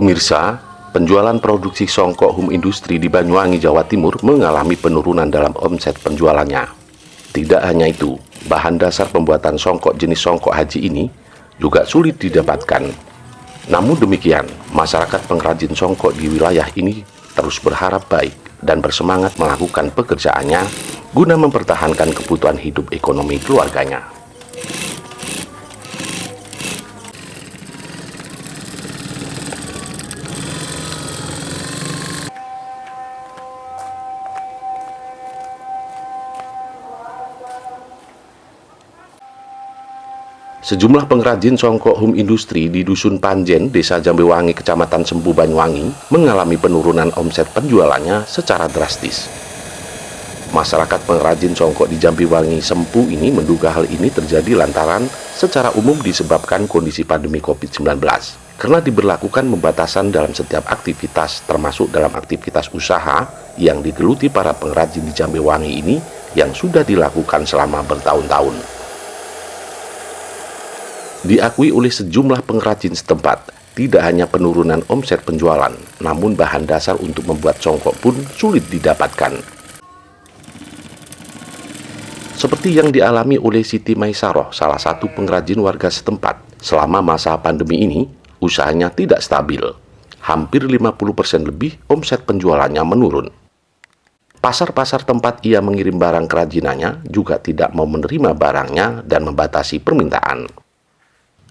Pemirsa, penjualan produksi songkok hum industri di Banyuwangi, Jawa Timur mengalami penurunan dalam omset penjualannya. Tidak hanya itu, bahan dasar pembuatan songkok jenis songkok haji ini juga sulit didapatkan. Namun demikian, masyarakat pengrajin songkok di wilayah ini terus berharap baik dan bersemangat melakukan pekerjaannya guna mempertahankan kebutuhan hidup ekonomi keluarganya. Sejumlah pengrajin songkok hum industri di Dusun Panjen, Desa Jambewangi, Kecamatan Sempu, Banyuwangi, mengalami penurunan omset penjualannya secara drastis. Masyarakat pengrajin songkok di Jambewangi Sempu ini menduga hal ini terjadi lantaran secara umum disebabkan kondisi pandemi COVID-19. Karena diberlakukan pembatasan dalam setiap aktivitas, termasuk dalam aktivitas usaha yang digeluti para pengrajin di Jambewangi ini yang sudah dilakukan selama bertahun-tahun. Diakui oleh sejumlah pengrajin setempat, tidak hanya penurunan omset penjualan, namun bahan dasar untuk membuat songkok pun sulit didapatkan. Seperti yang dialami oleh Siti Maisaroh, salah satu pengrajin warga setempat, selama masa pandemi ini, usahanya tidak stabil. Hampir 50% lebih omset penjualannya menurun. Pasar-pasar tempat ia mengirim barang kerajinannya juga tidak mau menerima barangnya dan membatasi permintaan.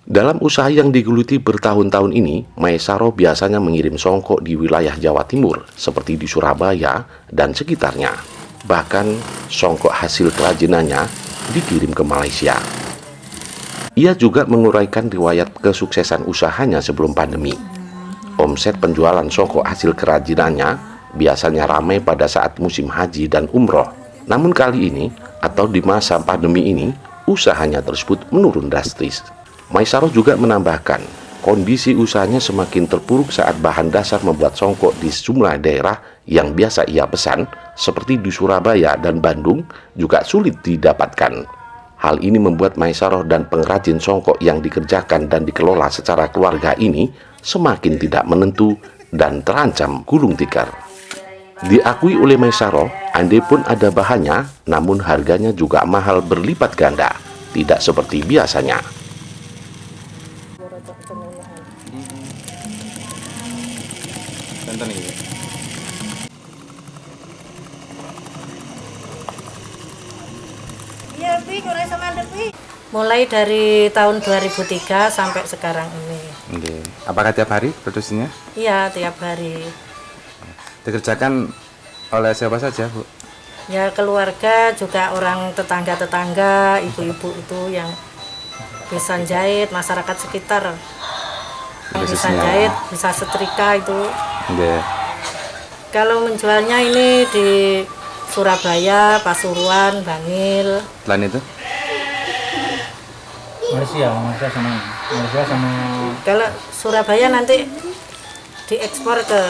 Dalam usaha yang digeluti bertahun-tahun ini, Maisaroh biasanya mengirim songkok di wilayah Jawa Timur, seperti di Surabaya dan sekitarnya. Bahkan, songkok hasil kerajinannya dikirim ke Malaysia. Ia juga menguraikan riwayat kesuksesan usahanya sebelum pandemi. Omset penjualan songkok hasil kerajinannya biasanya ramai pada saat musim haji dan umroh. Namun kali ini, atau di masa pandemi ini, usahanya tersebut menurun drastis. Maisaroh juga menambahkan, kondisi usahanya semakin terpuruk saat bahan dasar membuat songkok di sejumlah daerah yang biasa ia pesan, seperti di Surabaya dan Bandung, juga sulit didapatkan. Hal ini membuat Maisaroh dan pengrajin songkok yang dikerjakan dan dikelola secara keluarga ini semakin tidak menentu dan terancam gulung tikar. Diakui oleh Maisaroh, andai pun ada bahannya, namun harganya juga mahal berlipat ganda, tidak seperti biasanya. Mulai dari tahun 2003 sampai sekarang ini. Oke. Apakah tiap hari produksinya? Iya, tiap hari. Dikerjakan oleh siapa saja, Bu? Ya, keluarga, juga orang tetangga-tetangga, ibu-ibu itu yang bisa jahit, masyarakat sekitar. Yang bisa jahit, bisa setrika itu. Oke. Kalau menjualnya ini di Surabaya, Pasuruan, Bangil. Selain itu? Malaysia sama Kalau Surabaya nanti diekspor ke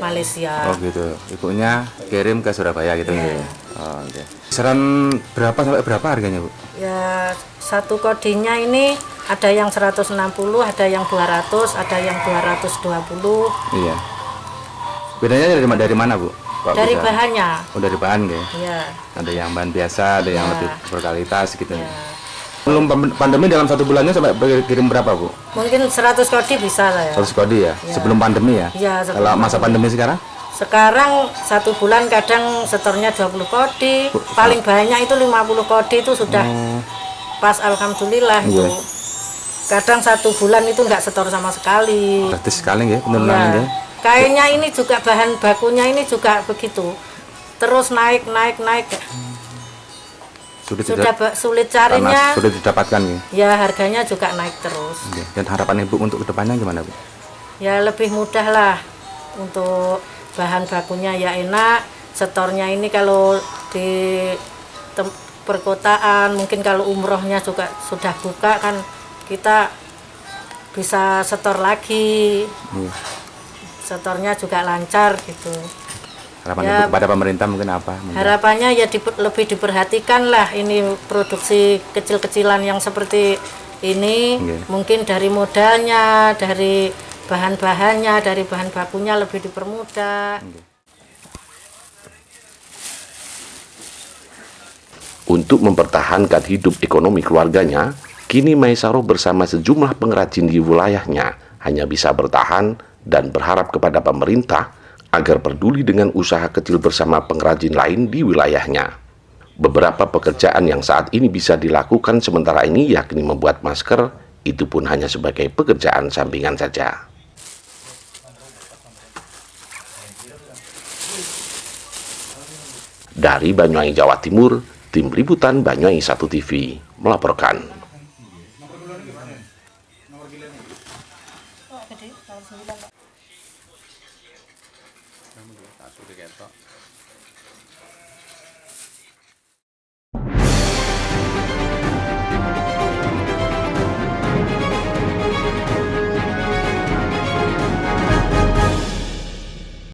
Malaysia. Oh gitu. Ibunya kirim ke Surabaya gitu. Ya. Oh, oke. Kisaran berapa sampai berapa harganya, Bu? Ya, satu kodinya ini ada yang 160, ada yang 200, ada yang 220. Iya. Bedanya dari mana, Bu? Kok Dari bisa? bahannya. Oh, dari bahan ya. Ya. Ada yang bahan biasa, ada yang Ya. lebih berkualitas gitu. Ya. Belum pandemi dalam satu bulannya sampai kirim berapa, Bu? Mungkin 100 kodi bisa lah ya. 100 kodi ya? Ya. Sebelum pandemi ya? Iya, sebelum Kalau masa pandemi sekarang? Sekarang satu bulan kadang setornya 20 kodi, paling banyak itu 50 kodi itu sudah pas, alhamdulillah itu. Iya. Kadang satu bulan itu nggak setor sama sekali. Gratis sekali ya penurunannya. Ya. Kayaknya ini juga bahan bakunya ini juga begitu. Terus naik. Sulit carinya. Sulit didapatkan ya. Ya, harganya juga naik terus. Oke. Dan harapan Ibu untuk kedepannya gimana, Bu? Ya, lebih mudah lah untuk bahan bakunya ya enak. Setornya ini kalau di perkotaan, mungkin kalau umrohnya juga sudah buka kan kita bisa setor lagi. Setornya juga lancar gitu. Harapan Ya, Ibu kepada pemerintah mungkin apa? harapannya ya lebih diperhatikan lah ini produksi kecil-kecilan yang seperti ini. Iya. Mungkin dari modalnya, dari bahan-bahannya, dari bahan bakunya lebih dipermudah. Untuk mempertahankan hidup ekonomi keluarganya, kini Maisaroh bersama sejumlah pengrajin di wilayahnya hanya bisa bertahan dan berharap kepada pemerintah agar peduli dengan usaha kecil bersama pengrajin lain di wilayahnya. Beberapa pekerjaan yang saat ini bisa dilakukan sementara ini yakni membuat masker, itu pun hanya sebagai pekerjaan sampingan saja. Dari Banyuwangi, Jawa Timur, Tim Liputan Banyuwangi 1 TV melaporkan. Satu